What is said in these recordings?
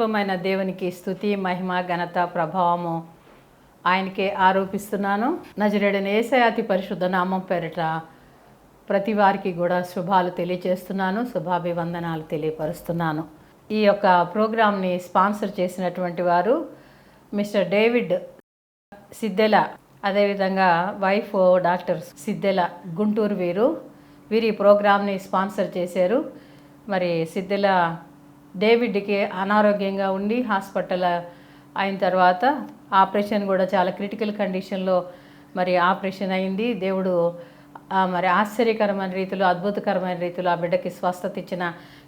సర్వస్వమైన దేవునికి స్తుతి మహిమ ఘనత ప్రభావము ఆయనకే ఆరోపిస్తున్నాను. నజరేయుడైన యేసయ్య అతి పరిశుద్ధ నామం పేరిట ప్రతి వారికి కూడా శుభాలు తెలియజేస్తున్నాను, శుభాభివందనాలు తెలియపరుస్తున్నాను. ఈ యొక్క ప్రోగ్రామ్ని స్పాన్సర్ చేసినటువంటి వారు మిస్టర్ డేవిడ్ సిద్దెల, అదేవిధంగా వైఫ్ డాక్టర్ సిద్దెల గుంటూరు. వీరి ప్రోగ్రామ్ని స్పాన్సర్ చేశారు. మరి సిద్దెల డేవిడ్కి అనారోగ్యంగా ఉండి హాస్పిటల్ అయిన తర్వాత ఆపరేషన్ కూడా చాలా క్రిటికల్ కండిషన్లో మరి ఆపరేషన్ అయింది. దేవుడు మరి ఆశ్చర్యకరమైన రీతిలో, అద్భుతకరమైన రీతిలో ఆ బిడ్డకి స్వస్థత ఇచ్చిన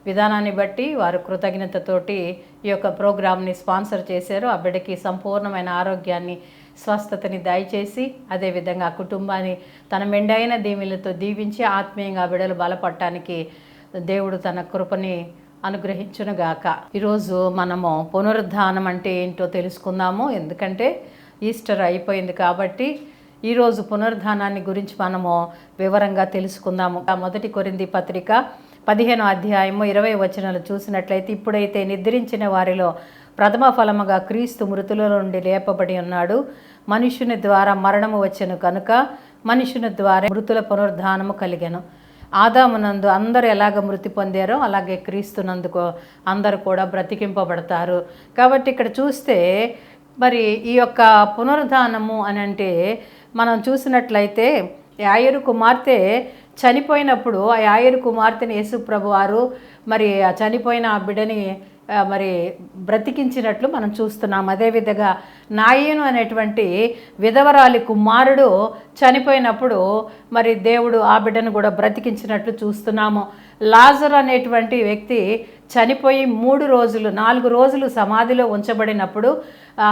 విధానాన్ని బట్టి వారు కృతజ్ఞతతోటి ఈ యొక్క ప్రోగ్రామ్ని స్పాన్సర్ చేశారు. ఆ బిడ్డకి సంపూర్ణమైన ఆరోగ్యాన్ని, స్వస్థతని దయచేసి అదేవిధంగా ఆ కుటుంబాన్ని తన మెండైన దీవెనలతో దీవించి ఆత్మీయంగా ఆ బిడ్డలు బలపడటానికి దేవుడు తన కృపని అనుగ్రహించునుగాక. ఈరోజు మనము పునరుద్ధానం అంటే ఏంటో తెలుసుకుందాము. ఎందుకంటే ఈస్టర్ అయిపోయింది కాబట్టి ఈరోజు పునరుద్ధానాన్ని గురించి మనము వివరంగా తెలుసుకుందాము. మొదటి కొరింథీ పత్రిక 15వ అధ్యాయము 20వ వచనాలు చూసినట్లయితే, ఇప్పుడైతే నిద్రించిన వారిలో ప్రథమ ఫలముగా క్రీస్తు మృతుల నుండి లేపబడి ఉన్నాడు. మనుషుని ద్వారా మరణము వచ్చెను కనుక మనుషుని ద్వారా మృతుల పునరుద్ధానము కలిగెను. ఆదామునందు అందరూ ఎలాగ మృతి పొందారో అలాగే క్రీస్తునందుకు అందరూ కూడా బ్రతికింపబడతారు. కాబట్టి ఇక్కడ చూస్తే మరి ఈ యొక్క పునరుద్ధానము అని అంటే మనం చూసినట్లయితే యాయేరు కుమార్తె చనిపోయినప్పుడు ఆ యాయేరు కుమార్తెని యేసు ప్రభు వారు మరి ఆ చనిపోయిన ఆ బిడ్డని మరి బ్రతికించినట్లు మనం చూస్తున్నాం. అదేవిధంగా నాయను అనేటువంటి విధవరాలి కుమారుడు చనిపోయినప్పుడు మరి దేవుడు ఆ బిడ్డను కూడా బ్రతికించినట్లు చూస్తున్నాము. లాజరు అనేటువంటి వ్యక్తి చనిపోయి 4 రోజులు సమాధిలో ఉంచబడినప్పుడు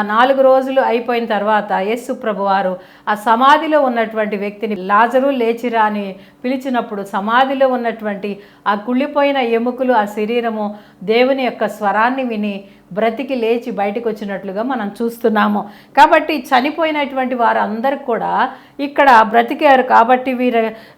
4 రోజులు అయిపోయిన తర్వాత యేసు ప్రభువారు ఆ సమాధిలో ఉన్నటువంటి వ్యక్తిని లాజరు లేచిరా అని పిలిచినప్పుడు సమాధిలో ఉన్నటువంటి ఆ కుళ్ళిపోయిన ఎముకలు, ఆ శరీరము దేవుని యొక్క స్వరాన్ని విని బ్రతికి లేచి బయటకు వచ్చినట్లుగా మనం చూస్తున్నాము. కాబట్టి చనిపోయినటువంటి వారు అందరూ కూడా ఇక్కడ బ్రతికారు. కాబట్టి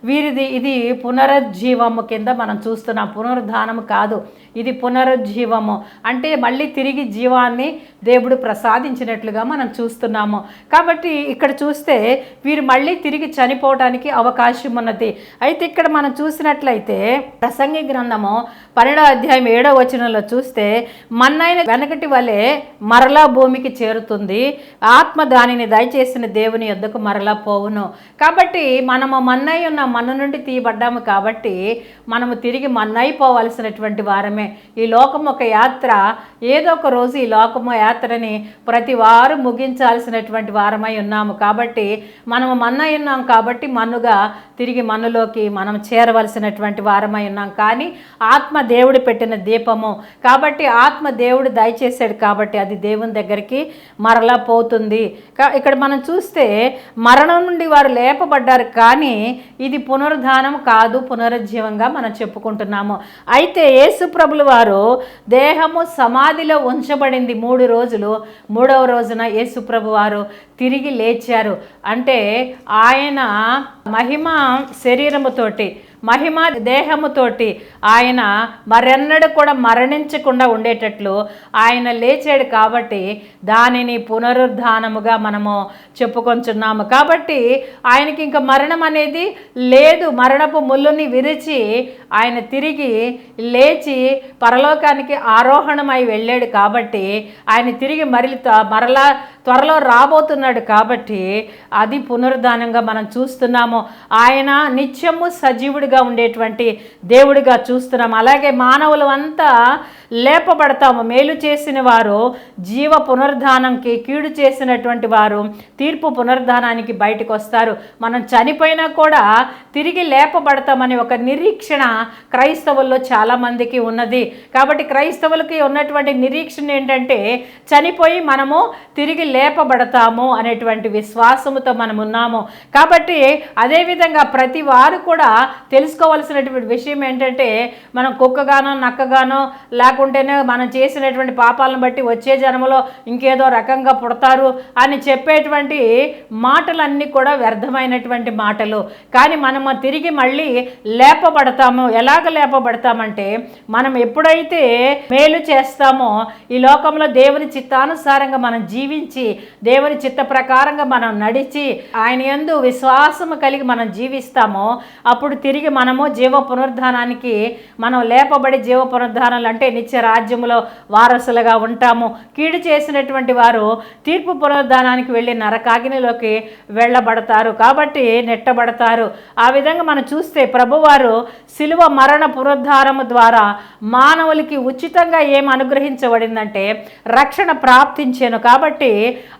వీరిది ఇది పునరుజ్జీవము కింద మనం చూస్తున్నాం. పునరుద్ధానము కాదు, ఇది పునరుజ్జీవము. అంటే మళ్ళీ తిరిగి జీవాన్ని దేవుడు ప్రసాదించినట్లుగా మనం చూస్తున్నాము. కాబట్టి ఇక్కడ చూస్తే వీరు మళ్ళీ తిరిగి చనిపోవడానికి అవకాశం ఉన్నది. అయితే ఇక్కడ మనం చూసినట్లయితే ప్రసంగి గ్రంథము 12వ అధ్యాయం 7వ వచనంలో చూస్తే, మన్నైన వెనకటి వలె మరలా భూమికి చేరుతుంది, ఆత్మ దానిని దయచేసిన దేవుని యొద్దకు మరలా పోవును. కాబట్టి మనము మన్నై ఉన్న మన్ను నుండి తీయబడ్డాము కాబట్టి మనము తిరిగి మన్నైపోవలసినటువంటి వారమే. ఈ లోకం ఒక యాత్ర, ఏదో ఒక రోజు ఈ లోకము యాత్రని ప్రతి వారు ముగించాల్సినటువంటి వారమై ఉన్నాము. కాబట్టి మనము మన్నై ఉన్నాం కాబట్టి మన్నుగా తిరిగి మన్నులోకి మనం చేరవలసినటువంటి వారమై ఉన్నాం. కానీ ఆత్మ దేవుడు పెట్టిన దీపము కాబట్టి ఆత్మ దేవుడు దయచేశాడు కాబట్టి అది దేవుని దగ్గరికి మరలా పోతుంది. ఇక్కడ మనం చూస్తే మరణం నుండి వారు లేపబడ్డారు, కానీ ఇది పునరుద్ధానం కాదు, పునరుజ్జీవంగా మనం చెప్పుకుంటున్నాము. అయితే యేసు ప్రభుల వారు దేహము సమాధిలో ఉంచబడింది 3 రోజులు. 3వ రోజున యేసు ప్రభు వారు తిరిగి లేచారు. అంటే ఆయన మహిమ శరీరముతోటి, మహిమ దేహముతోటి ఆయన మరెన్నడూ కూడా మరణించకుండా ఉండేటట్లు ఆయన లేచాడు. కాబట్టి దానిని పునరుద్ధానముగా మనము చెప్పుకొంచున్నాము. కాబట్టి ఆయనకి ఇంకా మరణం అనేది లేదు. మరణపు ముళ్ళుని విరిచి ఆయన తిరిగి లేచి పరలోకానికి ఆరోహణమై వెళ్ళాడు. కాబట్టి ఆయన తిరిగి మరలా త్వరలో రాబోతున్నాడు. కాబట్టి అది పునరుద్ధానంగా మనం చూస్తున్నాము. ఆయన నిత్యము సజీవుడిగా ఉండేటువంటి దేవుడిగా చూస్తున్నాం. అలాగే మానవులు అంతా లేపబడతాము. మేలు చేసిన వారు జీవ పునరుద్ధానంకి, కీడు చేసినటువంటి వారు తీర్పు పునరుద్ధానానికి బయటకు వస్తారు. మనం చనిపోయినా కూడా తిరిగి లేపబడతామని ఒక నిరీక్షణ క్రైస్తవుల్లో చాలామందికి ఉన్నది. కాబట్టి క్రైస్తవులకి ఉన్నటువంటి నిరీక్షణ ఏంటంటే చనిపోయి మనము తిరిగి లేపబడతాము అనేటువంటి విశ్వాసముతో మనం ఉన్నాము. కాబట్టి అదేవిధంగా ప్రతి వారు కూడా తెలుసుకోవాల్సినటువంటి విషయం ఏంటంటే మనం కుక్కగానో, నక్కగానో, లేక లేకుంటేనే మనం చేసినటువంటి పాపాలను బట్టి వచ్చే జన్మలో ఇంకేదో రకంగా పుడతారు అని చెప్పేటువంటి మాటలన్నీ కూడా వ్యర్థమైనటువంటి మాటలు. కానీ మనము తిరిగి మళ్ళీ లేపబడతాము. ఎలాగ లేపబడతామంటే, మనం ఎప్పుడైతే మేలు చేస్తామో, ఈ లోకంలో దేవుని చిత్తానుసారంగా మనం జీవించి, దేవుని చిత్త ప్రకారంగా మనం నడిచి, ఆయన యందు విశ్వాసము కలిగి మనం జీవిస్తామో, అప్పుడు తిరిగి మనము జీవ పునరుద్ధానానికి మనం లేపబడి జీవ పునరుద్ధానాలు అంటే నిత్య రాజ్యములో వారసులుగా ఉంటాము. కీడు చేసినటువంటి వారు తీర్పు పునరుద్ధానానికి వెళ్ళి నరకాగ్నిలోకి వెళ్ళబడతారు, కాబట్టి నెట్టబడతారు. ఆ విధంగా మనం చూస్తే ప్రభువారు శిలువ మరణ పునరుద్ధానము ద్వారా మానవులకి ఉచితంగా ఏం అనుగ్రహించబడిందంటే రక్షణ ప్రాప్తించాను. కాబట్టి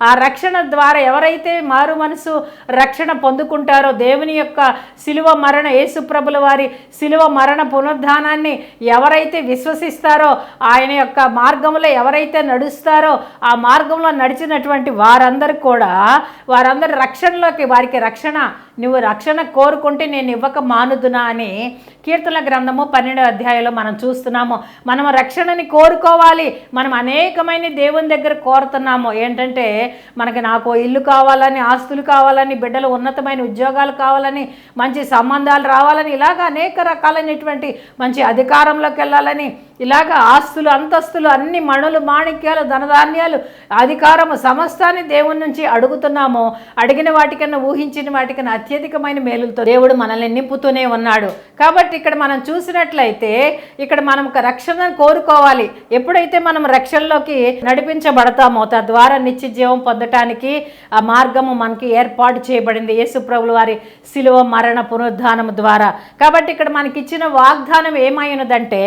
ఆ రక్షణ ద్వారా ఎవరైతే మారు మనసు రక్షణ పొందుకుంటారో, దేవుని యొక్క శిలువ మరణ, యేసు ప్రభుల వారి శిలువ మరణ పునరుద్ధానాన్ని ఎవరైతే విశ్వసిస్తారో, ఆయన యొక్క మార్గంలో ఎవరైతే నడుస్తారో, ఆ మార్గంలో నడిచినటువంటి వారందరూ కూడా వారందరి రక్షణలోకి, వారికి రక్షణ, నువ్వు రక్షణ కోరుకుంటే నేను ఇవ్వక మానుదునా అని కీర్తన గ్రంథము 12వ అధ్యాయంలో మనం చూస్తున్నాము. మనం రక్షణని కోరుకోవాలి. మనం అనేకమైన దేవుని దగ్గర కోరుతున్నాము. ఏంటంటే మనకి నాకు ఇల్లు కావాలని, ఆస్తులు కావాలని, బిడ్డలు ఉన్నతమైన ఉద్యోగాలు కావాలని, మంచి సంబంధాలు రావాలని, ఇలాగ అనేక రకాలైనటువంటి మంచి అధికారంలోకి వెళ్ళాలని, ఇలాగ ఆస్తులు, అంతస్తులు, అన్ని మణులు, మాణిక్యాలు, ధనధాన్యాలు, అధికారము సమస్తాన్ని దేవుని నుంచి అడుగుతున్నాము. అడిగిన వాటికన్నా, ఊహించిన వాటికన్నా అత్యధికమైన మేలులతో దేవుడు మనల్ని నింపుతూనే ఉన్నాడు. కాబట్టి ఇక్కడ మనం చూసినట్లయితే ఇక్కడ మనం రక్షణను కోరుకోవాలి. ఎప్పుడైతే మనం రక్షణలోకి నడిపించబడతామో తద్వారా నిత్య జీవం పొందటానికి ఆ మార్గము మనకి ఏర్పాటు చేయబడింది యేసు ప్రభుల వారి శిలువ మరణ పునరుద్ధానము ద్వారా. కాబట్టి ఇక్కడ మనకి ఇచ్చిన వాగ్దానం ఏమైనదంటే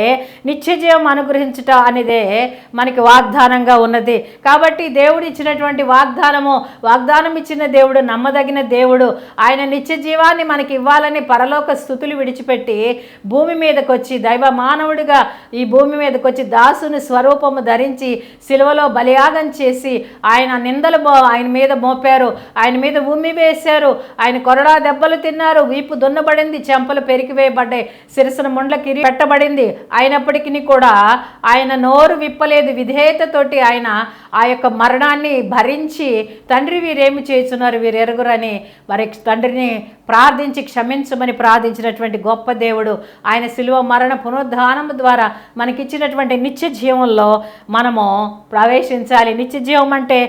నిత్య జీవం అనుగ్రహించుట అనేదే మనకి వాగ్దానంగా ఉన్నది. కాబట్టి దేవుడు ఇచ్చినటువంటి వాగ్దానం ఇచ్చిన దేవుడు నమ్మదగిన దేవుడు. ఆయన నిత్య జీవాన్ని మనకి ఇవ్వాలని పరలోక స్థుతులు విడిచిపెట్టి భూమి మీదకి వచ్చి, దైవ మానవుడిగా ఈ భూమి మీదకి వచ్చి దాసుని స్వరూపము ధరించి శిలువలో బలియాగం చేసి ఆయన నిందలు ఆయన మీద మోపారు, ఆయన మీద ఉమ్మి వేశారు, ఆయన కొరడా దెబ్బలు తిన్నారు, వీపు దున్నబడింది, చెంపలు పెరికివేయబడ్డాయి, శిరస్సును ముండ్ల కిరి పెట్టబడింది. అయినప్పటికీ కూడా ఆయన నోరు విప్పలేదు. విధేయతతోటి ఆయన ఆ యొక్క మరణాన్ని భరించి, తండ్రి వీరేమి చేస్తున్నారు వీరెరుగురని వారి తండ్రిని ప్రార్థించి క్షమించమని ప్రార్థించినటువంటి గొప్ప దేవుడు. ఆయన శిలువ మరణ పునరుద్ధానం ద్వారా మనకిచ్చినటువంటి నిత్య జీవంలో మనము ప్రవేశించాలి. నిత్య జీవం అంటే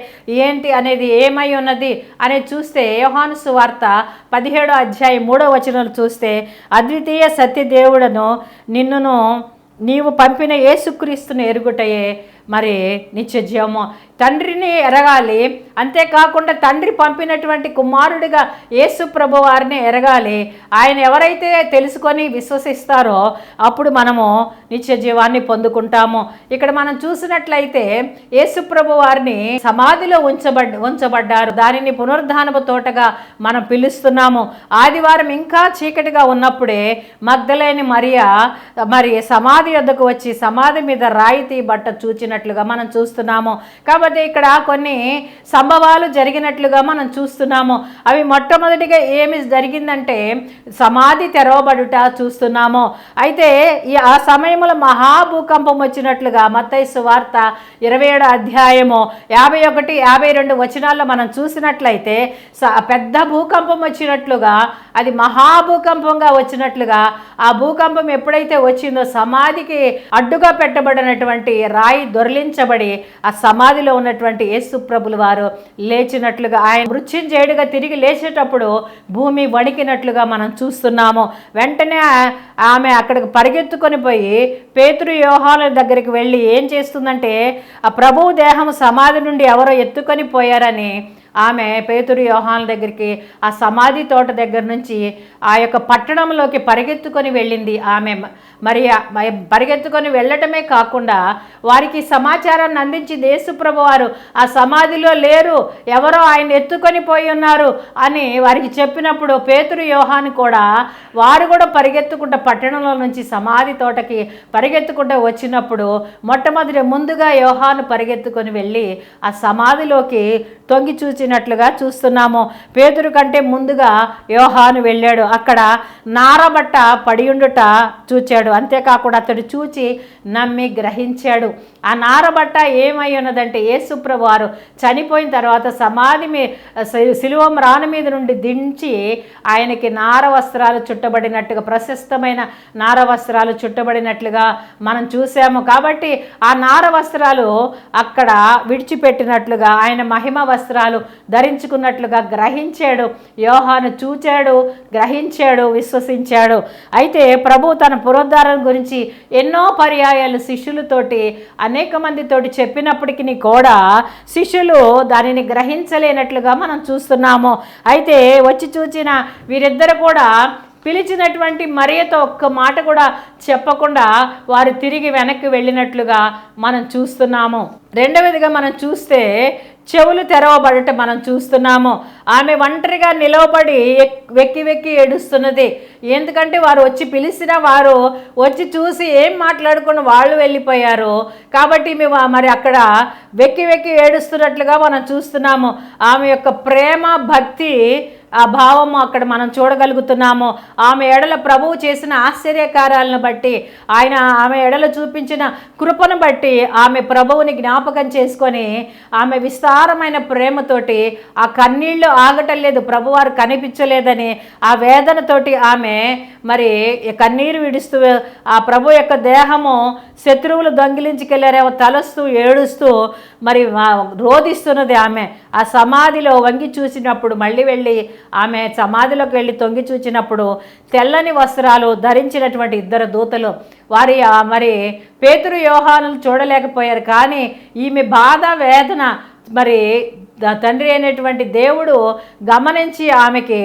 ఏంటి అనేది, ఏమై ఉన్నది అనేది చూస్తే యోహాను సువార్త 17వ అధ్యాయం 3వ వచనం చూస్తే, అద్వితీయ సత్య దేవుడను నిన్నును నీవు పంపిన యేసుక్రీస్తును ఎరుగుటయే మరి నిత్య జీవము. తండ్రిని ఎరగాలి, అంతేకాకుండా తండ్రి పంపినటువంటి కుమారుడిగా యేసు ప్రభు వారిని ఎరగాలి. ఆయన ఎవరైతే తెలుసుకొని విశ్వసిస్తారో అప్పుడు మనము నిత్య జీవాన్ని పొందుకుంటాము. ఇక్కడ మనం చూసినట్లయితే యేసు ప్రభు వారిని సమాధిలో ఉంచబడ్డారు. దానిని పునరుద్ధానపు తోటగా మనం పిలుస్తున్నాము. ఆదివారం ఇంకా చీకటిగా ఉన్నప్పుడే మగ్దలేని మరియా మరి సమాధి వద్దకు వచ్చి సమాధి మీద రాయితీ బట్ట చూచినట్లుగా మనం చూస్తున్నాము. కాబట్టి ఇక్కడ కొన్ని సంభవాలు జరిగినట్లుగా మనం చూస్తున్నాము. అవి మొట్టమొదటిగా ఏమి జరిగిందంటే సమాధి తెరవబడుట చూస్తున్నాము. అయితే ఆ సమయంలో మహాభూకంపం వచ్చినట్లుగా మత్తయి సువార్త 27వ అధ్యాయము 51, 52 వచనాల్లో మనం చూసినట్లయితే పెద్ద భూకంపం వచ్చినట్లుగా, అది మహాభూకంపంగా వచ్చినట్లుగా, ఆ భూకంపం ఎప్పుడైతే వచ్చిందో సమాధికి అడ్డుగా పెట్టబడినటువంటి రాయి దొర్లించబడి ఆ సమాధిలో ఉన్నటువంటి యేసు ప్రభుల వారు లేచినట్లుగా, ఆయన మృత్యుంజయుడిగా తిరిగి లేచేటప్పుడు భూమి వణికినట్లుగా మనం చూస్తున్నాము. వెంటనే ఆమె అక్కడికి పరిగెత్తుకొని పోయి పేతురు యోహాను దగ్గరికి వెళ్ళి ఏం చేస్తుందంటే, ఆ ప్రభువు దేహం సమాధి నుండి ఎవరో ఎత్తుకొని పోయారని ఆమె పేతురు యోహాను దగ్గరికి ఆ సమాధి తోట దగ్గర నుంచి ఆ యొక్క పట్టణంలోకి పరిగెత్తుకొని వెళ్ళింది. ఆమె మరి పరిగెత్తుకొని వెళ్ళటమే కాకుండా వారికి సమాచారాన్ని అందించింది. యేసుప్రభు వారు ఆ సమాధిలో లేరు, ఎవరో ఆయన ఎత్తుకొని పోయి ఉన్నారు అని వారికి చెప్పినప్పుడు పేతురు యోహాను కూడా వారు కూడా పరిగెత్తుకుంటూ పట్టణంలో నుంచి సమాధి తోటకి పరిగెత్తుకుంటూ వచ్చినప్పుడు ముందుగా యోహాను పరిగెత్తుకొని వెళ్ళి ఆ సమాధిలోకి తొంగి చూచి చూచినట్లుగా చూస్తున్నాము. పేతురు కంటే ముందుగా యోహాను వెళ్ళాడు. అక్కడ నారబట్ట పడియుండుట చూచాడు. అంతేకాకుండా అతడు చూచి నమ్మి గ్రహించాడు. ఆ నారబట్ట ఏమై ఉన్నదంటే యేసుప్రభు వారు చనిపోయిన తర్వాత శిలువ మ్రాను మీద నుండి దించి ఆయనకి నార వస్త్రాలు చుట్టబడినట్టుగా, ప్రశస్తమైన నార వస్త్రాలు చుట్టబడినట్లుగా మనం చూసాము. కాబట్టి ఆ నార వస్త్రాలు అక్కడ విడిచిపెట్టినట్లుగా ఆయన మహిమ వస్త్రాలు ధరించుకున్నట్లుగా గ్రహించాడు. యోహాను చూచాడు, గ్రహించాడు, విశ్వసించాడు. అయితే ప్రభు తన పునరుద్ధారం గురించి ఎన్నో పర్యాయాలు శిష్యులతోటి అనేక మందితోటి చెప్పినప్పటికీ కూడా శిష్యులు దానిని గ్రహించలేనట్లుగా మనం చూస్తున్నాము. అయితే వచ్చి చూచిన వీరిద్దరు కూడా పిలిచినటువంటి మరియతో ఒక్క మాట కూడా చెప్పకుండా వారు తిరిగి వెనక్కి వెళ్ళినట్లుగా మనం చూస్తున్నాము. రెండవదిగా మనం చూస్తే చెవులు తెరవబడట మనం చూస్తున్నాము. ఆమె ఒంటరిగా నిలవబడి వెక్కి వెక్కి ఏడుస్తున్నది. ఎందుకంటే వారు వచ్చి పిలిచిన వారు వచ్చి చూసి ఏం మాట్లాడుకుని వాళ్ళు వెళ్ళిపోయారు. కాబట్టి మరి అక్కడ వెక్కి వెక్కి ఏడుస్తున్నట్లుగా మనం చూస్తున్నాము. ఆమె యొక్క ప్రేమ, భక్తి, ఆ భావము అక్కడ మనం చూడగలుగుతున్నాము. ఆమె ఎడల ప్రభువు చేసిన ఆశ్చర్యకార్యాలను బట్టి, ఆమె ఎడల చూపించిన కృపను బట్టి ఆమె ప్రభువుని జ్ఞాపకం చేసుకొని ఆమె విస్తారమైన ప్రేమతోటి ఆ కన్నీళ్లు ఆగటం లేదు, ప్రభువారు కనిపించలేదని ఆ వేదనతోటి ఆమె మరి కన్నీరు విడుస్తూ ఆ ప్రభు యొక్క దేహము శత్రువులు దొంగిలించుకెళ్ళారేమో తలస్తూ ఏడుస్తూ మరి రోధిస్తున్నది. ఆమె ఆ సమాధిలో వంగి చూసినప్పుడు, మళ్ళీ వెళ్ళి ఆమె సమాధిలోకి వెళ్ళి తొంగి చూచినప్పుడు తెల్లని వస్త్రాలు ధరించినటువంటి ఇద్దరు దూతలు వారి మరి పేతురు యోహానులు చూడలేకపోయారు. కానీ ఈమె బాధ, వేదన మరి తండ్రి అయినటువంటి దేవుడు గమనించి ఆమెకి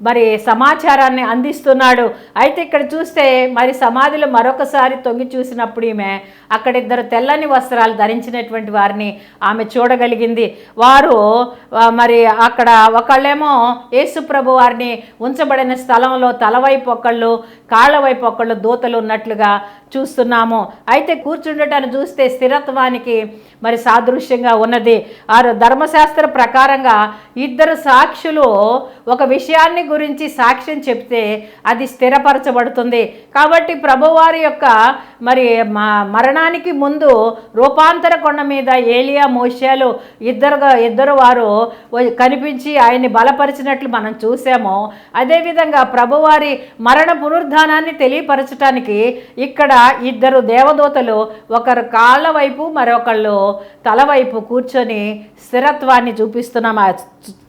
మరి సమాచారాన్ని అందిస్తున్నాడు. అయితే ఇక్కడ చూస్తే మరి సమాధిలో మరొకసారి తొంగి చూసినప్పుడు ఈమె అక్కడ ఇద్దరు తెల్లని వస్త్రాలు ధరించినటువంటి వారిని ఆమె చూడగలిగింది. వారు మరి అక్కడ ఒకళ్ళేమో యేసుప్రభు వారిని ఉంచబడిన స్థలంలో తలవైపు ఒకళ్ళు, కాళ్ళ వైపు ఒకళ్ళు దూతలు ఉన్నట్లుగా చూస్తున్నాము. అయితే కూర్చుండటాన్ని చూస్తే స్థిరత్వానికి మరి సాదృశ్యంగా ఉన్నది. ఆ ధర్మశాస్త్ర ప్రకారంగా ఇద్దరు సాక్షులు ఒక విషయాన్ని గురించి సాక్ష్యం చెప్తే అది స్థిరపరచబడుతుంది. కాబట్టి ప్రభువారి యొక్క మరి మరణానికి ముందు రూపాంతర కొండ మీద ఏలియా, మోషేలు ఇద్దరు వారు కనిపించి ఆయన్ని బలపరిచినట్లు మనం చూసాము. అదేవిధంగా ప్రభువారి మరణ పునరుద్ధానాన్ని తెలియపరచడానికి ఇక్కడ ఇద్దరు దేవదూతలు ఒకరు కాళ్ళ వైపు మరొకళ్ళు తల వైపు కూర్చొని స్థిరత్వాన్ని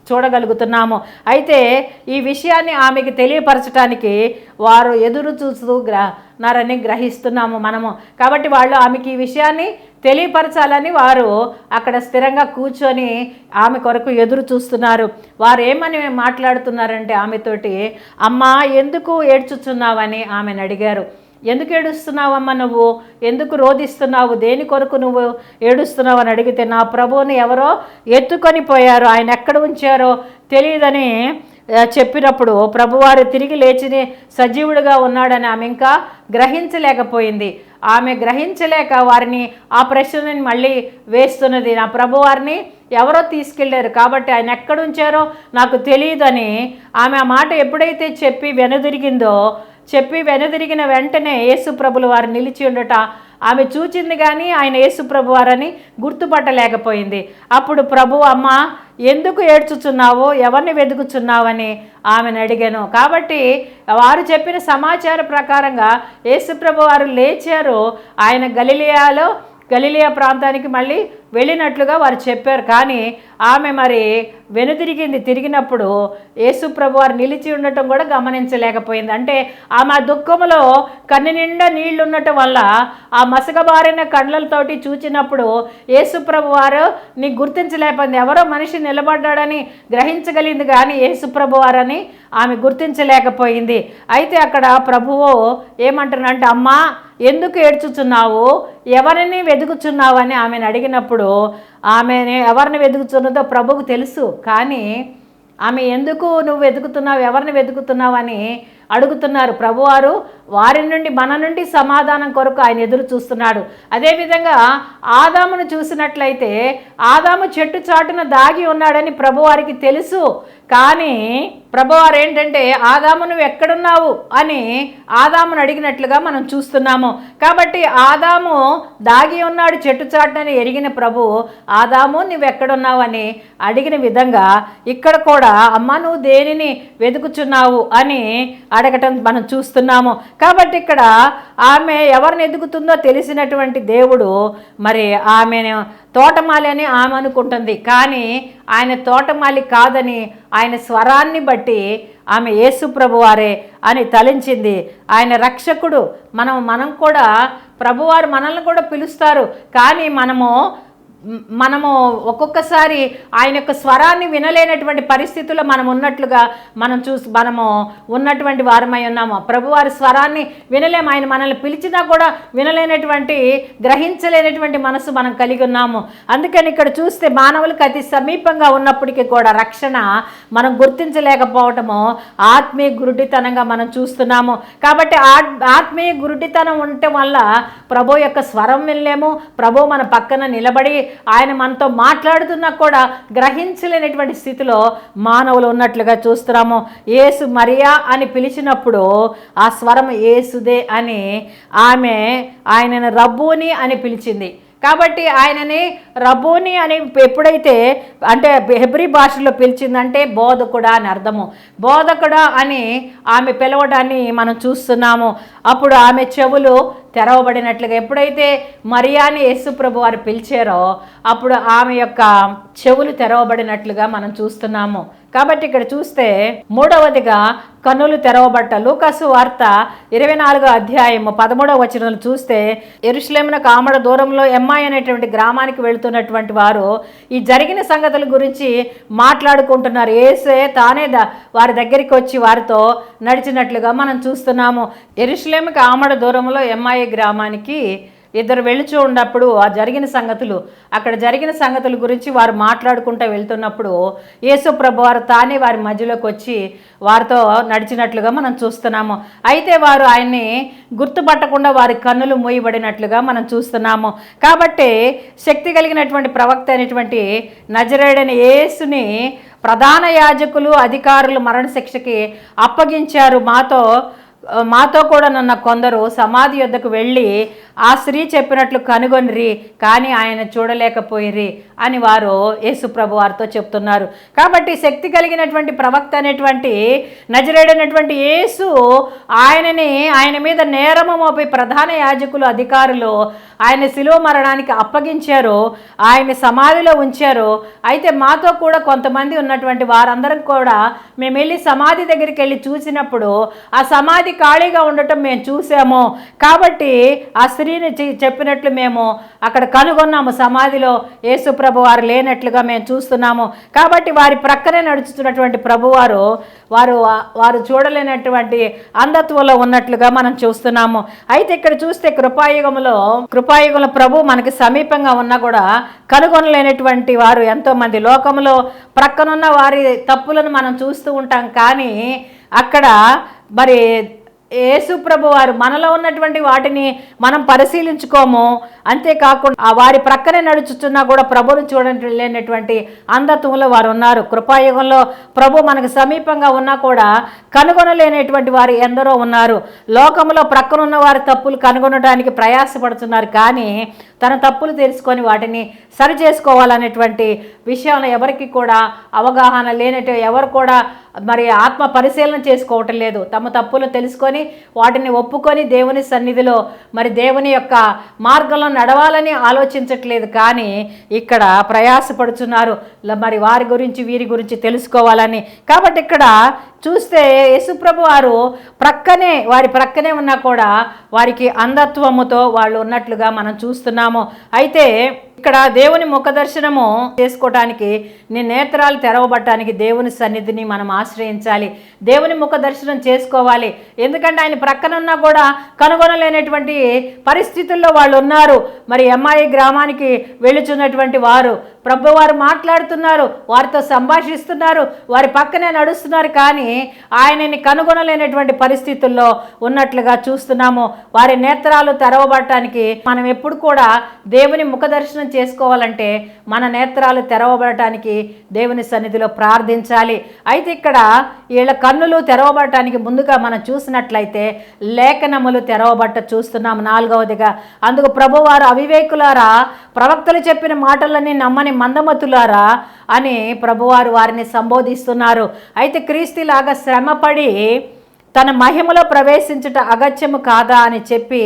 చూడగలుగుతున్నాము. అయితే ఈ విషయాన్ని ఆమెకి తెలియపరచడానికి వారు ఎదురు చూస్తూ నారని గ్రహిస్తున్నాము మనము. కాబట్టి వాళ్ళు ఆమెకి ఈ విషయాన్ని తెలియపరచాలని వారు అక్కడ స్థిరంగా కూర్చొని ఆమె కొరకు ఎదురు చూస్తున్నారు. వారు ఏమని మాట్లాడుతున్నారంటే ఆమెతోటి, అమ్మా ఎందుకు ఏడ్చుచున్నావని ఆమెను అడిగారు. ఎందుకు ఏడుస్తున్నావమ్మా, నువ్వు ఎందుకు రోధిస్తున్నావు, దేని కొరకు నువ్వు ఏడుస్తున్నావు అని అడిగితే, నా ప్రభువుని ఎవరో ఎత్తుకొని పోయారు, ఆయన ఎక్కడ ఉంచారో తెలియదని చెప్పినప్పుడు ప్రభువారు తిరిగి లేచి సజీవుడిగా ఉన్నాడని ఆమె ఇంకా గ్రహించలేకపోయింది. ఆమె గ్రహించలేక వారిని ఆ ప్రశ్నని మళ్ళీ వేస్తున్నది. నా ప్రభువారిని ఎవరో తీసుకెళ్లారు కాబట్టి ఆయన ఎక్కడ ఉంచారో నాకు తెలియదని ఆమె ఆ మాట ఎప్పుడైతే చెప్పి వెనుదిరిగిన వెంటనే యేసుప్రభుల వారు నిలిచి ఉండట ఆమె చూచింది. కానీ ఆయన యేసుప్రభు వారని గుర్తుపట్టలేకపోయింది. అప్పుడు ప్రభు, అమ్మ ఎందుకు ఏడ్చుచున్నావో, ఎవరిని వెతుకుచున్నావని ఆమెను అడిగాను. కాబట్టి వారు చెప్పిన సమాచార ప్రకారంగా యేసుప్రభు వారు లేచారు. ఆయన గలిలియా ప్రాంతానికి మళ్ళీ వెళ్ళినట్లుగా వారు చెప్పారు. కానీ ఆమె మరి తిరిగినప్పుడు యేసుప్రభు వారు నిలిచి ఉండటం కూడా గమనించలేకపోయింది. అంటే ఆమె దుఃఖంలో కన్ను నిండా నీళ్లు ఉండటం వల్ల ఆ మసకబారిన కళ్ళతోటి చూచినప్పుడు యేసుప్రభు వారు నీ గుర్తించలేకపోయింది. ఎవరో మనిషి నిలబడ్డాడని గ్రహించగలిగింది కానీ యేసుప్రభు వారని ఆమె గుర్తించలేకపోయింది. అయితే అక్కడ ప్రభువు ఏమంటున్నాడంటే, అమ్మా ఎందుకు ఏడ్చుచున్నావు, ఎవరిని వెతుకుచున్నావు అని ఆమెను అడిగినప్పుడు ఆమెని ఎవరిని వెతుకుతున్నదో ప్రభువుకు తెలుసు. కానీ ఆమె ఎందుకు నువ్వు వెతుకుతున్నావు, ఎవరిని వెతుకుతున్నావు అని అడుగుతున్నారు. ప్రభువారు వారి నుండి మన నుండి సమాధానం కొరకు ఆయన ఎదురు చూస్తున్నాడు. అదేవిధంగా ఆదామును చూసినట్లయితే ఆదాము చెట్టు చాటున దాగి ఉన్నాడని ప్రభువారికి తెలుసు. కానీ ప్రభువారు ఏంటంటే ఆదాము నువ్వు ఎక్కడున్నావు అని ఆదామును అడిగినట్లుగా మనం చూస్తున్నాము. కాబట్టి ఆదాము దాగి ఉన్నాడు చెట్టు చాటునని ఎరిగిన ప్రభు ఆదాము నువ్వు ఎక్కడున్నావు అని అడిగిన విధంగా ఇక్కడ కూడా అమ్మ నువ్వు దేనిని వెతుకుచున్నావు అని అడగటం మనం చూస్తున్నాము. కాబట్టి ఇక్కడ ఆమె ఎవరిని ఎదుగుతుందో తెలిసినటువంటి దేవుడు మరి ఆమెను తోటమాలి అని ఆమె అనుకుంటుంది. కానీ ఆయన తోటమాలి కాదని ఆయన స్వరాన్ని బట్టి ఆమె యేసు ప్రభువారే అని తలంచింది. ఆయన రక్షకుడు. మనం కూడా ప్రభువారు మనల్ని కూడా పిలుస్తారు. కానీ మనము ఒక్కొక్కసారి ఆయన యొక్క స్వరాన్ని వినలేనటువంటి పరిస్థితుల్లో మనం ఉన్నట్లుగా మనము ఉన్నటువంటి వారమై ఉన్నాము. ప్రభువారి స్వరాన్ని వినలేము. ఆయన మనల్ని పిలిచినా కూడా వినలేనటువంటి గ్రహించలేనటువంటి మనసు మనం కలిగి ఉన్నాము. అందుకని ఇక్కడ చూస్తే మానవులకు అతి సమీపంగా ఉన్నప్పటికీ కూడా రక్షణ మనం గుర్తించలేకపోవటము ఆత్మీయ గురుడితనంగా మనం చూస్తున్నాము. కాబట్టి ఆత్మీయ గురుడితనం ఉండటం వల్ల ప్రభు యొక్క స్వరం వినలేము. ప్రభు మన పక్కన నిలబడి ఆయన మనతో మాట్లాడుతున్నా కూడా గ్రహించలేనటువంటి స్థితిలో మానవులు ఉన్నట్లుగా చూస్తున్నాము. యేసు మరియా అని పిలిచినప్పుడు ఆ స్వరం యేసుదే అని ఆమె ఆయనను రబ్బూని అని పిలిచింది. కాబట్టి ఆయనని రబ్బూని అని ఎప్పుడైతే అంటే హెబ్రీ భాషలో పిలిచిందంటే బోధకుడా అని అర్థము. బోధకుడా అని ఆమె పిలవడాన్ని మనం చూస్తున్నాము. అప్పుడు ఆమె చెవులు తెరవబడినట్లుగా ఎప్పుడైతే మరియాని యేసు ప్రభు వారు పిలిచారో అప్పుడు ఆమె యొక్క చెవులు తెరవబడినట్లుగా మనం చూస్తున్నాము. కాబట్టి ఇక్కడ చూస్తే మూడవదిగా కన్నులు తెరవబట్ట. లూకాసు వార్త 24వ అధ్యాయము 13వ వచనం చూస్తే యెరూషలేమునకు ఆమడ దూరంలో ఎమ్మాయి అనేటువంటి గ్రామానికి వెళుతున్నటువంటి వారు ఈ జరిగిన సంగతుల గురించి మాట్లాడుకుంటున్నారు. యేసే తానే వారి దగ్గరికి వచ్చి వారితో నడిచినట్లుగా మనం చూస్తున్నాము. యెరూషలేముకు ఆమడ దూరంలో ఎమ్మాయి గ్రామానికి ఇద్దరు వెళుచూ ఉన్నప్పుడు అక్కడ జరిగిన సంగతుల గురించి వారు మాట్లాడుకుంటూ వెళ్తున్నప్పుడు యేసు ప్రభు వారు తానే వారి మధ్యలోకి వచ్చి వారితో నడిచినట్లుగా మనం చూస్తున్నాము. అయితే వారు ఆయన్ని గుర్తుపట్టకుండా వారి కన్నులు మూయబడినట్లుగా మనం చూస్తున్నాము. కాబట్టి శక్తి కలిగినటువంటి ప్రవక్త అయినటువంటి నజరేయుడైన యేసుని ప్రధాన యాజకులు అధికారులు మరణశిక్షకి అప్పగించారు. మాతో కూడా నన్న కొందరు సమాధి యొద్దకు వెళ్ళి ఆ స్త్రీ చెప్పినట్లు కనుగొనిరి, కానీ ఆయన చూడలేకపోయిరి అని వారు యేసు ప్రభు వారితో చెప్తున్నారు. కాబట్టి శక్తి కలిగినటువంటి ప్రవక్త అనేటువంటి నజరేయుడైనటువంటి యేసు ఆయన మీద నేరము మోపి ప్రధాన యాజకులు అధికారులు ఆయన శిలువ మరణానికి అప్పగించారు. ఆయన సమాధిలో ఉంచారు. అయితే మాతో కూడా కొంతమంది ఉన్నటువంటి వారందరం కూడా మేము వెళ్ళి సమాధి దగ్గరికి వెళ్ళి చూసినప్పుడు ఆ సమాధి ఖాళీగా ఉండటం మేము చూసాము. కాబట్టి ఆ స్త్రీని చెప్పినట్లు మేము అక్కడ కనుగొన్నాము. సమాధిలో యేసు ప్రభు వారు లేనట్లుగా మేము చూస్తున్నాము. కాబట్టి వారి ప్రక్కనే నడుచుతున్నటువంటి ప్రభువారు వారు చూడలేనటువంటి అంధత్వంలో ఉన్నట్లుగా మనం చూస్తున్నాము. అయితే ఇక్కడ చూస్తే కృపాయుగంలో ప్రభు మనకి సమీపంగా ఉన్నా కూడా కనుగొనలేనటువంటి వారు ఎంతోమంది లోకంలో ప్రక్కనున్న వారి తప్పులను మనం చూస్తూ ఉంటాం. కానీ అక్కడ మరి యేసు ప్రభు వారు మనలో ఉన్నటువంటి వాటిని మనం పరిశీలించుకోము. అంతేకాకుండా వారి ప్రక్కనే నడుచుతున్నా కూడా ప్రభువును చూడలేనటువంటి అంధత్వంలో వారు ఉన్నారు. కృపాయుగంలో ప్రభు మనకు సమీపంగా ఉన్నా కూడా కనుగొనలేనటువంటి వారు ఎందరో ఉన్నారు. లోకంలో ప్రక్కనున్న వారి తప్పులు కనుగొనడానికి ప్రయాసపడుతున్నారు. కానీ తన తప్పులు తెలుసుకొని వాటిని సరి చేసుకోవాలనేటువంటి విషయంలో ఎవరికి కూడా అవగాహన ఎవరు కూడా మరి ఆత్మ పరిశీలన చేసుకోవటం లేదు. తమ తప్పులు తెలుసుకొని వాటిని ఒప్పుకొని దేవుని సన్నిధిలో మరి దేవుని యొక్క మార్గంలో నడవాలని ఆలోచించట్లేదు. కానీ ఇక్కడ ప్రయాసపడుతున్నారు మరి వీరి గురించి తెలుసుకోవాలని. కాబట్టి ఇక్కడ చూస్తే యేసుప్రభు వారు వారి ప్రక్కనే ఉన్నా కూడా వారికి అంధత్వముతో వాళ్ళు ఉన్నట్లుగా మనం చూస్తున్నాము. అయితే ఇక్కడ దేవుని ముఖ దర్శనము చేసుకోవటానికి, నీ నేత్రాలు తెరవబట్టడానికి దేవుని సన్నిధిని మనం ఆశ్రయించాలి. దేవుని ముఖ దర్శనం చేసుకోవాలి. ఎందుకంటే ఆయన ప్రక్కనున్నా కూడా కనుగొనలేనటువంటి పరిస్థితుల్లో వాళ్ళు ఉన్నారు. మరి అమ్మాయి గ్రామానికి వెళుచున్నటువంటి వారు ప్రభువారు మాట్లాడుతున్నారు, వారితో సంభాషిస్తున్నారు, వారి పక్కనే నడుస్తున్నారు, కానీ ఆయనని కనుగొనలేనటువంటి పరిస్థితుల్లో ఉన్నట్లుగా చూస్తున్నాము. వారి నేత్రాలు తెరవబడటానికి మనం ఎప్పుడు కూడా దేవుని ముఖ దర్శనం చేసుకోవాలంటే మన నేత్రాలు తెరవబడటానికి దేవుని సన్నిధిలో ప్రార్థించాలి. అయితే ఇక్కడ వీళ్ళ కన్నులు తెరవబడటానికి ముందుగా మనం చూసినట్లయితే లేఖనములు తెరవబట్ట చూస్తున్నాం. 4వదిగా, అందుకు ప్రభువారు అవివేకులారా, ప్రవక్తలు చెప్పిన మాటలన్నీ నమ్మని మందమతులారా అని ప్రభువారు వారిని సంబోధిస్తున్నారు. అయితే క్రీస్తులాగా శ్రమపడి తన మహిమలో ప్రవేశించుట అగత్యము కాదా అని చెప్పి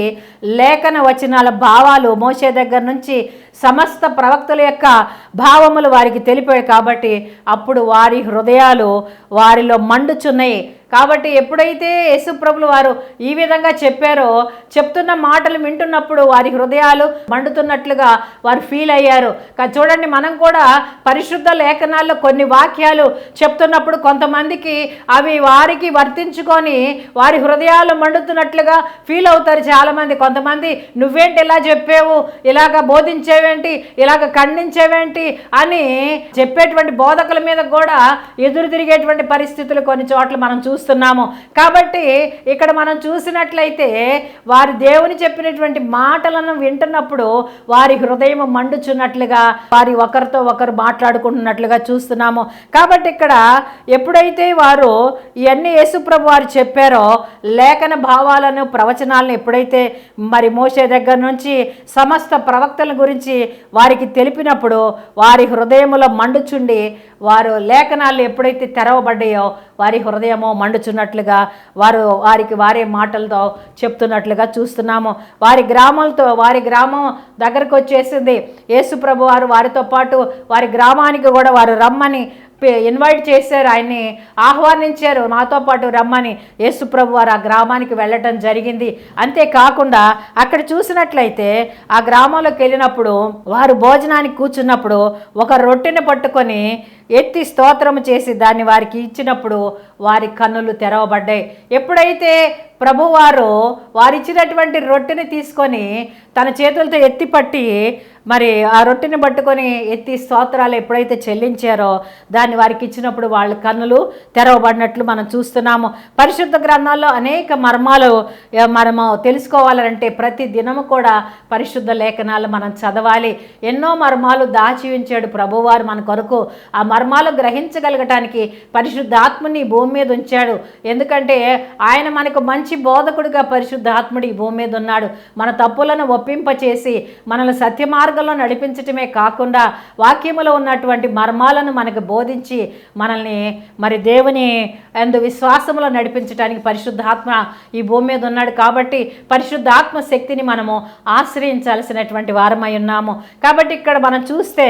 లేఖన వచనాల భావాలు మోషే దగ్గర నుంచి సమస్త ప్రవక్తల యొక్క భావములు వారికి తెలిపాయి. కాబట్టి అప్పుడు వారి హృదయాలు వారిలో మండుచున్నాయి. కాబట్టి ఎప్పుడైతే యేసుప్రభులు వారు ఈ విధంగా చెప్పారో, చెప్తున్న మాటలు వింటున్నప్పుడు వారి హృదయాలు మండుతున్నట్లుగా వారు ఫీల్ అయ్యారు. చూడండి, మనం కూడా పరిశుద్ధ లేఖనాల్లో కొన్ని వాక్యాలు చెప్తున్నప్పుడు కొంతమందికి అవి వారికి వర్తించుకొని వారి హృదయాలు మండుతున్నట్లుగా ఫీల్ అవుతారు చాలామంది. కొంతమంది నువ్వేంటి ఇలా చెప్పావు, ఇలాగ బోధించేవేంటి, ఇలాగ ఖండించేవేంటి అని చెప్పేటువంటి బోధకుల మీద కూడా ఎదురు తిరిగేటువంటి పరిస్థితులు కొన్ని చోట్ల మనం చూస్తున్నాము. కాబట్టి ఇక్కడ మనం చూసినట్లయితే వారి దేవుని చెప్పినటువంటి మాటలను వింటున్నప్పుడు వారి హృదయం మండుచున్నట్లుగా, వారి ఒకరితో ఒకరు మాట్లాడుకుంటున్నట్లుగా చూస్తున్నాము. కాబట్టి ఇక్కడ ఎప్పుడైతే వారు ఇవన్నీ యేసుప్రభు వారు చెప్పారో, లేఖన భావాలను ప్రవచనాలను ఎప్పుడైతే మరి మోషే దగ్గర నుంచి సమస్త ప్రవక్తల గురించి వారికి తెలిపినప్పుడు వారి హృదయములో మండుచుండి, వారు లేఖనాలు ఎప్పుడైతే తెరవబడ్డాయో వారి హృదయము మండుచున్నట్లుగా వారికి వారే మాటలతో చెప్తున్నట్లుగా చూస్తున్నాము. వారి గ్రామం దగ్గరకు వచ్చేసింది. యేసుప్రభు వారు వారితో పాటు వారి గ్రామానికి కూడా వారు రమ్మని ఇన్వైట్ చేశారు, ఆయన్ని ఆహ్వానించారు, మాతో పాటు రమ్మని. యేసుప్రభు వారు ఆ గ్రామానికి వెళ్ళటం జరిగింది. అంతేకాకుండా అక్కడ చూసినట్లయితే ఆ గ్రామంలోకి వెళ్ళినప్పుడు వారు భోజనానికి కూర్చున్నప్పుడు ఒక రొట్టెని పట్టుకొని ఎత్తి స్తోత్రము చేసి దాన్ని వారికి ఇచ్చినప్పుడు వారి కన్నులు తెరవబడ్డాయి. ఎప్పుడైతే ప్రభువారు వారిచ్చినటువంటి రొట్టెని తీసుకొని తన చేతులతో ఎత్తి పట్టి మరి ఆ రొట్టెని పట్టుకొని ఎత్తి స్తోత్రాలు ఎప్పుడైతే చెల్లించారో దాన్ని వారికి ఇచ్చినప్పుడు వాళ్ళ కన్నులు తెరవబడినట్లు మనం చూస్తున్నాము. పరిశుద్ధ గ్రంథాల్లో అనేక మర్మాలు మనము తెలుసుకోవాలంటే ప్రతి దినము కూడా పరిశుద్ధ లేఖనాలు మనం చదవాలి. ఎన్నో మర్మాలు దాచి ఉంచాడు ప్రభువారు మన కొరకు. ఆ మర్మాలు గ్రహించగలగటానికి పరిశుద్ధాత్మని భూమి మీద ఉంచాడు. ఎందుకంటే ఆయన మనకు మంచి బోధకుడిగా పరిశుద్ధాత్ముడు ఈ భూమి మీద ఉన్నాడు. మన తప్పులను ఒప్పింపచేసి మనల్ని సత్య మార్గంలో నడిపించటమే కాకుండా వాక్యములో ఉన్నటువంటి మర్మాలను మనకు బోధించి మనల్ని మరి దేవుని యందు విశ్వాసములో నడిపించడానికి పరిశుద్ధాత్మ ఈ భూమి మీద ఉన్నాడు. కాబట్టి పరిశుద్ధాత్మ శక్తిని మనము ఆశ్రయించాల్సినటువంటి వారమై ఉన్నాము. కాబట్టి ఇక్కడ మనం చూస్తే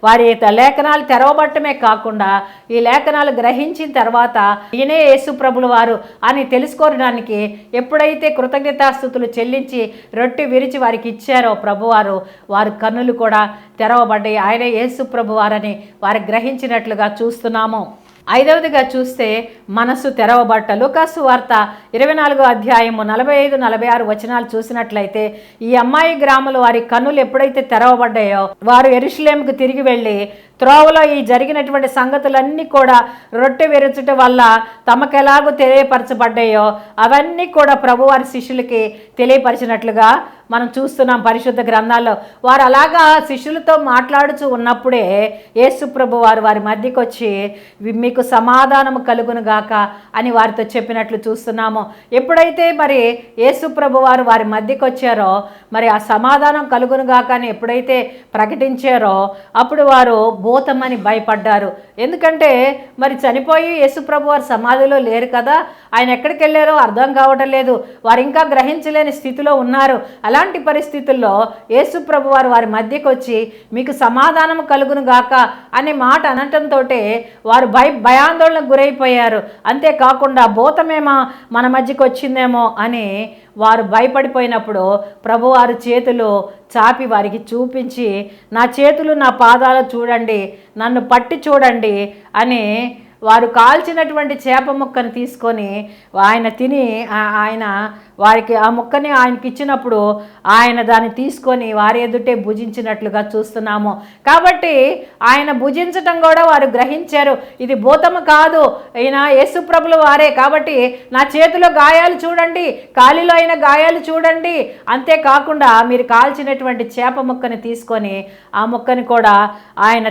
వారి లేఖనాలు తెరవబట్టమే కాకుండా ఈ లేఖనాలు గ్రహించిన తర్వాత ఈయనే యేసుప్రభులు వారు అని తెలుసుకోవడానికి ఎప్పుడైతే కృతజ్ఞతాస్తుతులు చెల్లించి రొట్టె విరిచి వారికి ఇచ్చారో ప్రభువారు, వారి కన్నులు కూడా తెరవబడ్డాయి. ఆయనే యేసుప్రభు వారని వారు గ్రహించినట్లుగా చూస్తున్నాము. 5వదిగా చూస్తే మనసు తెరవబట్ట. లూకాసు వార్త 24వ అధ్యాయము 45-46 వచనాలు చూసినట్లయితే ఈ అమ్మాయి గ్రామంలో వారి కన్నులు ఎప్పుడైతే తెరవబడ్డాయో వారు యెరూషలేముకు తిరిగి వెళ్ళి త్రోవలో ఈ జరిగినటువంటి సంగతులన్నీ కూడా రొట్టె విరచటం వల్ల తమకెలాగో తెలియపరచబడ్డాయో అవన్నీ కూడా ప్రభువారి శిష్యులకి తెలియపరిచినట్లుగా మనం చూస్తున్నాం పరిశుద్ధ గ్రంథాల్లో. వారు అలాగా శిష్యులతో మాట్లాడుతూ ఉన్నప్పుడే యేసుప్రభు వారు వారి మధ్యకు వచ్చి మీకు సమాధానము కలుగును గాక అని వారితో చెప్పినట్లు చూస్తున్నాము. ఎప్పుడైతే మరి యేసుప్రభు వారు వారి మధ్యకు వచ్చారో మరి ఆ సమాధానం కలుగును గాక అని ఎప్పుడైతే ప్రకటించారో అప్పుడు వారు భూతమని భయపడ్డారు. ఎందుకంటే మరి చనిపోయి యేసుప్రభు వారు సమాధిలో లేరు కదా, ఆయన ఎక్కడికి వెళ్ళారో అర్థం కావటం లేదు. వారు ఇంకా గ్రహించలేని స్థితిలో ఉన్నారు. అలాంటి పరిస్థితుల్లో యేసుప్రభు వారు వారి మధ్యకు వచ్చి మీకు సమాధానం కలుగును గాక అనే మాట అనటంతో వారు భయాందోళనకు గురైపోయారు. అంతేకాకుండా భూతమేమో మన మధ్యకు వచ్చిందేమో అని వారు భయపడిపోయినప్పుడు ప్రభువారు చేతులు చాపి వారికి చూపించి, నా చేతులు నా పాదాలు చూడండి, నన్ను పట్టి చూడండి అని వారు కాల్చినటువంటి చేప ముక్కను తీసుకొని ఆయన తిని ఆయన వారికి ఆ ముక్కని ఆయనకి ఇచ్చినప్పుడు ఆయన దాన్ని తీసుకొని వారి ఎదుటే భుజించినట్లుగా చూస్తున్నాము. కాబట్టి ఆయన భుజించటం కూడా వారు గ్రహించారు, ఇది భూతము కాదు, ఈయన యేసుప్రభుల వారే, కాబట్టి నా చేతిలో గాయాలు చూడండి, కాలిలో అయిన గాయాలు చూడండి. అంతేకాకుండా మీరు కాల్చినటువంటి చేప ముక్కని తీసుకొని ఆ ముక్కని కూడా ఆయన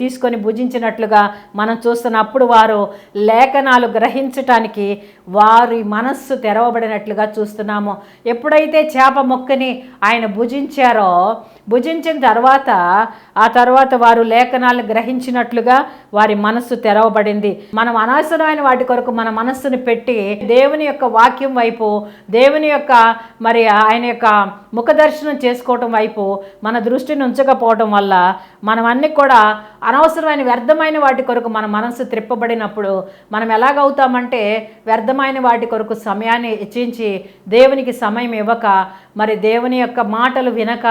తీసుకొని భుజించినట్లుగా మనం చూస్తున్నాం. అప్పుడు వారు లేఖనాలు గ్రహించటానికి వారి మనస్సు తెరవబడినట్లుగా చూస్తున్నాము. ఎప్పుడైతే చేప మొక్కని ఆయన భుజించిన తర్వాత ఆ తర్వాత వారు లేఖనాలను గ్రహించినట్లుగా వారి మనస్సు తెరవబడింది. మనం అనవసరమైన వాటి కొరకు మన మనస్సును పెట్టి దేవుని యొక్క వాక్యం వైపు, దేవుని యొక్క మరి ఆయన యొక్క ముఖ దర్శనం చేసుకోవటం వైపు మన దృష్టిని ఉంచకపోవటం వల్ల మనం అన్ని కూడా అనవసరమైన వ్యర్థమైన వాటి కొరకు మన మనస్సు త్రిప్పబడినప్పుడు మనం ఎలాగవుతామంటే, వ్యర్థమైన వాటి కొరకు సమయాన్ని హెచ్చించి దేవునికి సమయం ఇవ్వక, మరి దేవుని యొక్క మాటలు వినక,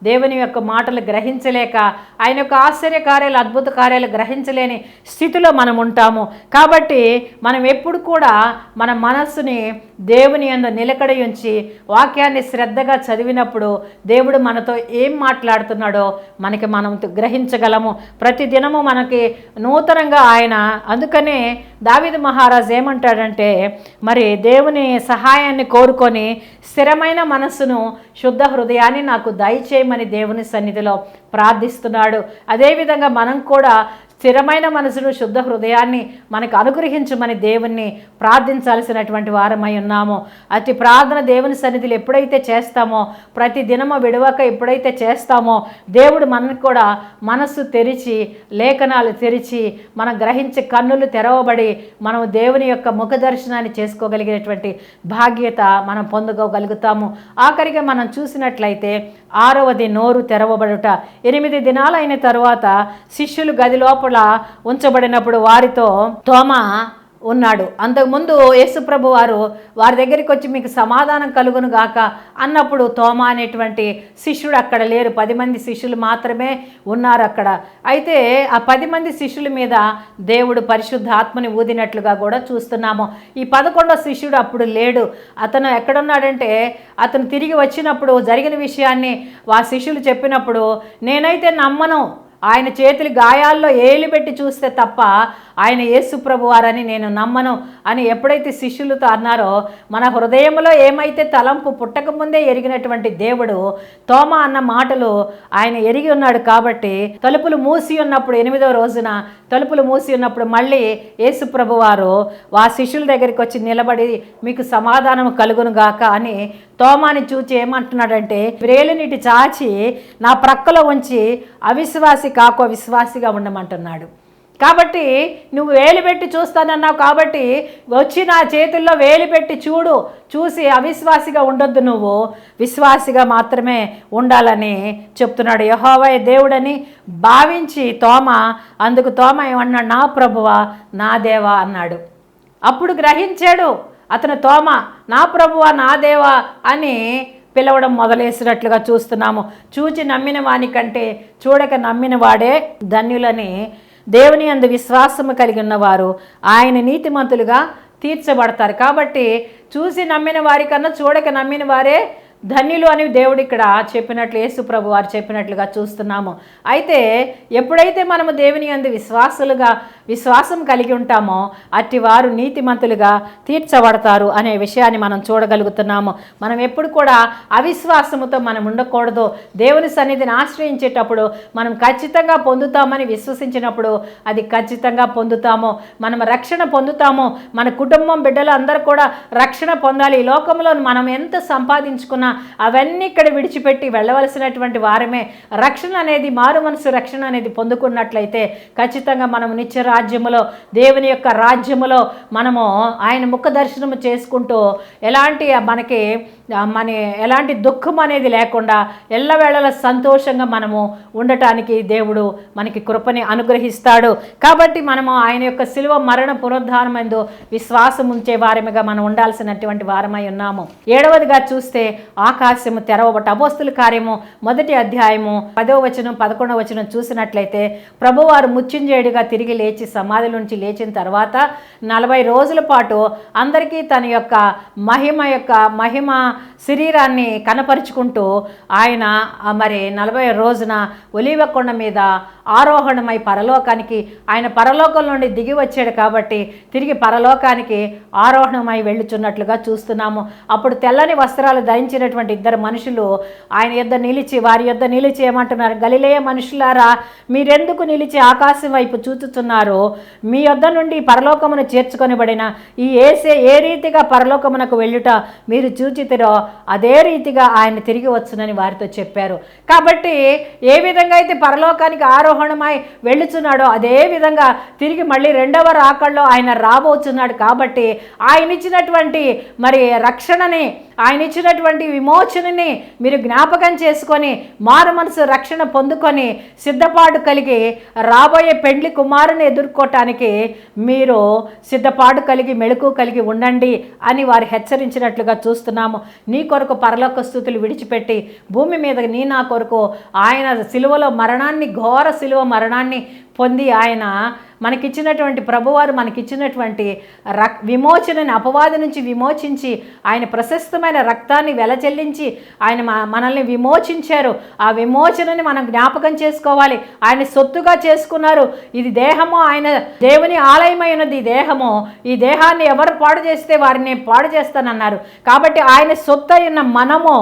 దేవుని యొక్క మాటలు గ్రహించలేక, ఆయన యొక్క ఆశ్చర్య కార్యాలు, అద్భుత కార్యాలు గ్రహించలేని స్థితిలో మనం ఉంటాము. కాబట్టి మనం ఎప్పుడు కూడా మన మనస్సుని దేవుని యందు నిలకడ ఉంచి వాక్యాన్ని శ్రద్ధగా చదివినప్పుడు దేవుడు మనతో ఏం మాట్లాడుతున్నాడో మనం గ్రహించగలము. ప్రతి దినము మనకి నూతనంగా ఆయన, అందుకనే దావీదు మహారాజు ఏమంటాడంటే, మరి దేవుని సహాయాన్ని కోరుకొని స్థిరమైన మనస్సును, శుద్ధ హృదయాన్ని నాకు దయచేయమని దేవుని సన్నిధిలో ప్రార్థిస్తున్నాడు. అదేవిధంగా మనం కూడా స్థిరమైన మనసును, శుద్ధ హృదయాన్ని మనకు అనుగ్రహించమని దేవుణ్ణి ప్రార్థించాల్సినటువంటి వారమై ఉన్నాము. అతి ప్రార్థన దేవుని సన్నిధిలో ఎప్పుడైతే చేస్తామో, ప్రతి దినము విడవక ఎప్పుడైతే చేస్తామో, దేవుడు మనకు కూడా మనస్సు తెరిచి, లేఖనాలు తెరిచి, మనం గ్రహించే కన్నులు తెరవబడి మనం దేవుని యొక్క ముఖ దర్శనాన్ని చేసుకోగలిగినటువంటి బాధ్యత మనం పొందుకోగలుగుతాము. ఆఖరిగా మనం చూసినట్లయితే 6వది నోరు తెరవబడుట. 8 దినాలైన తరువాత శిష్యులు గది లోపల ఉంచబడినప్పుడు వారితో తోమా ఉన్నాడు. అంతకుముందు యేసుప్రభు వారి దగ్గరికి వచ్చి మీకు సమాధానం కలుగును గాక అన్నప్పుడు తోమా అనేటువంటి శిష్యుడు అక్కడ లేరు. 10 మంది శిష్యులు మాత్రమే ఉన్నారు అక్కడ. అయితే ఆ 10 మంది శిష్యుల మీద దేవుడు పరిశుద్ధాత్మని ఊదినట్లుగా కూడా చూస్తున్నాము. ఈ 11వ శిష్యుడు అప్పుడు లేడు. అతను ఎక్కడున్నాడంటే, అతను తిరిగి వచ్చినప్పుడు జరిగిన విషయాన్ని ఆ శిష్యులు చెప్పినప్పుడు, నేనైతే నమ్మను, ఆయన చేతులు గాయాల్లో ఏలు పెట్టి చూస్తే తప్ప ఆయన యేసు ప్రభు వారని నేను నమ్మను అని ఎప్పుడైతే శిష్యులతో అన్నారో, మన హృదయంలో ఏమైతే తలంపు పుట్టకముందే ఎరిగినటువంటి దేవుడు తోమా అన్న మాటలు ఆయన ఎరిగి ఉన్నాడు. కాబట్టి తలుపులు మూసి ఉన్నప్పుడు 8వ రోజున తలుపులు మూసి ఉన్నప్పుడు మళ్ళీ యేసు ప్రభు వారు ఆ శిష్యుల దగ్గరికి వచ్చి నిలబడి మీకు సమాధానం కలుగును గాక అని తోమాని చూచి ఏమంటున్నాడంటే, వ్రేలినిటి చాచి నా ప్రక్కలో ఉంచి అవిశ్వాసి కాకో విశ్వాసిగా ఉండమంటున్నాడు. కాబట్టి నువ్వు వేలు పెట్టి చూస్తానన్నావు, కాబట్టి వచ్చి నా చేతుల్లో వేలు పెట్టి చూసి అవిశ్వాసిగా ఉండొద్దు, నువ్వు విశ్వాసిగా మాత్రమే ఉండాలని చెప్తున్నాడు. యెహోవా దేవుడని భావించి అందుకు తోమా ఏమన్నాడు, నా ప్రభువా నా దేవా అన్నాడు. అప్పుడు గ్రహించాడు అతను తోమా, నా ప్రభువా నా దేవా అని పిలవడం మొదలేసినట్లుగా చూస్తున్నాము. చూచి నమ్మిన వాని కంటే చూడక నమ్మిన వాడే ధన్యులని దేవుని యందు విశ్వాసము కలిగి ఉన్నవారు ఆయన నీతిమంతులుగా తీర్చబడతారు. కాబట్టి చూసి నమ్మిన వారికన్నా చూడక నమ్మిన వారే ధన్యులు అని దేవుడు ఇక్కడ చెప్పినట్లు, యేసు ప్రభు వారు చెప్పినట్లుగా చూస్తున్నాము. అయితే ఎప్పుడైతే మనము దేవుని యందు విశ్వాసం కలిగి ఉంటామో అట్టి వారు నీతిమంతులుగా తీర్చబడతారు అనే విషయాన్ని మనం చూడగలుగుతున్నాము. మనం ఎప్పుడు కూడా అవిశ్వాసముతో మనం ఉండకూడదు. దేవుని సన్నిధిని ఆశ్రయించేటప్పుడు మనం ఖచ్చితంగా పొందుతామని విశ్వసించినప్పుడు అది ఖచ్చితంగా పొందుతాము. మనం రక్షణ పొందుతాము. మన కుటుంబం బిడ్డలు అందరూ కూడా రక్షణ పొందాలి. ఈ లోకంలో మనం ఎంత సంపాదించుకున్నా అవన్నీ ఇక్కడ విడిచిపెట్టి వెళ్ళవలసినటువంటి వారమే. రక్షణ అనేది, మారు మనసు రక్షణ అనేది పొందుకున్నట్లయితే ఖచ్చితంగా మనము నిత్య రాజ్యములో, దేవుని యొక్క రాజ్యములో మనము ఆయన ముఖ దర్శనము చేసుకుంటూ ఎలాంటి మనకి మన ఎలాంటి దుఃఖం అనేది లేకుండా ఎల్లవేళలా సంతోషంగా మనము ఉండటానికి దేవుడు మనకి కృపని అనుగ్రహిస్తాడు. కాబట్టి మనము ఆయన యొక్క శిలువ మరణ పునరుద్ధానమందు విశ్వాసం ఉంచే వారమిగా మనం ఉండాల్సినటువంటి వారమై ఉన్నాము. 7వదిగా చూస్తే ఆకాశము తెరవబట. అపోస్తుల కార్యము 1వ అధ్యాయము 10వ వచనం 11వ వచనం చూసినట్లయితే ప్రభువారు మృత్యుంజయుడిగా తిరిగి లేచి సమాధి నుంచి లేచిన తర్వాత 40 రోజుల పాటు అందరికీ తన యొక్క మహిమ శరీరాన్ని కనపరుచుకుంటూ ఆయన మరి 40 రోజున ఒలీవ కొండ మీద ఆరోహణమై పరలోకానికి, ఆయన పరలోకం నుండి దిగి వచ్చాడు కాబట్టి తిరిగి పరలోకానికి ఆరోహణమై వెళ్ళుచున్నట్లుగా చూస్తున్నాము. అప్పుడు తెల్లని వస్త్రాలు ధరించినటువంటి 2 మనుషులు ఆయన యొద్ద నిలిచి, వారి యొద్ద నిలిచి ఏమంటున్నారు, గలిలయ మనుషులారా, మీరెందుకు నిలిచి ఆకాశం వైపు చూచుతున్నారు? మీ యొద్ద నుండి పరలోకమును చేర్చుకొనిబడిన ఈ యేసే ఏ రీతిగా పరలోకమునకు వెళ్ళుట మీరు చూచితిరో అదే రీతిగా ఆయన తిరిగి వచ్చునని వారితో చెప్పారు. కాబట్టి ఏ విధంగా అయితే పరలోకానికి ఆరోహణమై వెళ్ళుచున్నాడో అదే విధంగా తిరిగి మళ్ళీ 2వ రాకడలో ఆయన రాబోతున్నాడు. కాబట్టి ఆయన ఇచ్చినటువంటి మరి రక్షణని, ఆయన ఇచ్చినటువంటి విమోచనని మీరు జ్ఞాపకం చేసుకొని మారు మనసు రక్షణ పొందుకొని సిద్ధపాటు కలిగి రాబోయే పెండ్లి కుమారుని ఎదుర్కోవటానికి మీరు సిద్ధపాటు కలిగి మెళుకు కలిగి ఉండండి అని వారు హెచ్చరించినట్లుగా చూస్తున్నాము. నీ కొరకు పరలోక స్తుతులు విడిచిపెట్టి భూమి మీద నీ నా కొరకు ఆయన సిలువలో మరణాన్ని, ఘోర సిలువ మరణాన్ని పొంది ఆయన మనకిచ్చినటువంటి ప్రభువారు మనకిచ్చినటువంటి విమోచనని, అపవాది నుంచి విమోచించి ఆయన ప్రశస్తమైన రక్తాన్ని వెలచెల్లించి ఆయన మనల్ని విమోచించారు. ఆ విమోచనని మనం జ్ఞాపకం చేసుకోవాలి. ఆయన సొత్తుగా చేసుకున్నారు. ఇది దేహము, ఆయన దేవుని ఆలయమైనది దేహము. ఈ దేహాన్ని ఎవరు పాడు చేస్తే వారిని పాడు చేస్తానన్నారు. కాబట్టి ఆయన సొత్తు అయిన మనము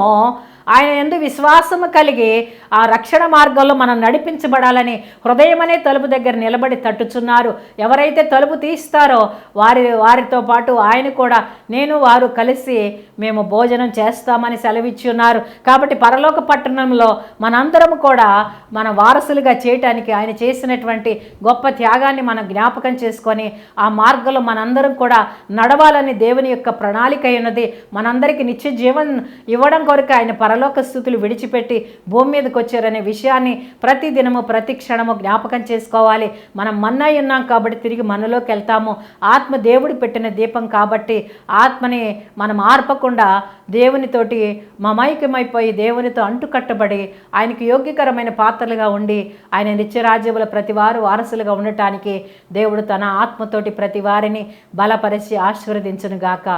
ఆయన యందు విశ్వాసము కలిగి ఆ రక్షణ మార్గంలో మనం నడిపించబడాలని హృదయం అనే తలుపు దగ్గర నిలబడి తట్టుచున్నారు. ఎవరైతే తలుపు తీస్తారో వారితో పాటు ఆయన కూడా నేను వారు కలిసి మేము భోజనం చేస్తామని సెలవిచ్చి ఉన్నారు. కాబట్టి పరలోక పట్టణంలో మనందరం కూడా మన వారసులుగా చేయటానికి ఆయన చేసినటువంటి గొప్ప త్యాగాన్ని మనం జ్ఞాపకం చేసుకొని ఆ మార్గంలో మనందరం కూడా నడవాలని దేవుని యొక్క ప్రణాళిక అయినది. మనందరికీ నిత్య జీవన్ ఇవ్వడం కొరకు ఆయన పరలోక స్థుతులు విడిచిపెట్టి భూమి మీదకి వచ్చారనే విషయాన్ని ప్రతి దినము ప్రతి క్షణము జ్ఞాపకం చేసుకోవాలి. మనం మన్నై ఉన్నాం కాబట్టి తిరిగి మనలోకి వెళ్తాము. ఆత్మ దేవుడు పెట్టిన దీపం కాబట్టి ఆత్మని మనం ఆర్పకుండా దేవునితోటి మమైక్యమైపోయి దేవునితో అంటుకట్టబడి ఆయనకి యోగ్యకరమైన పాత్రలుగా ఉండి ఆయన నిత్యరాజ్యముల ప్రతి వారు వారసులుగా ఉండటానికి దేవుడు తన ఆత్మతోటి ప్రతి వారిని బలపరిచి ఆశీర్వదించునుగాక.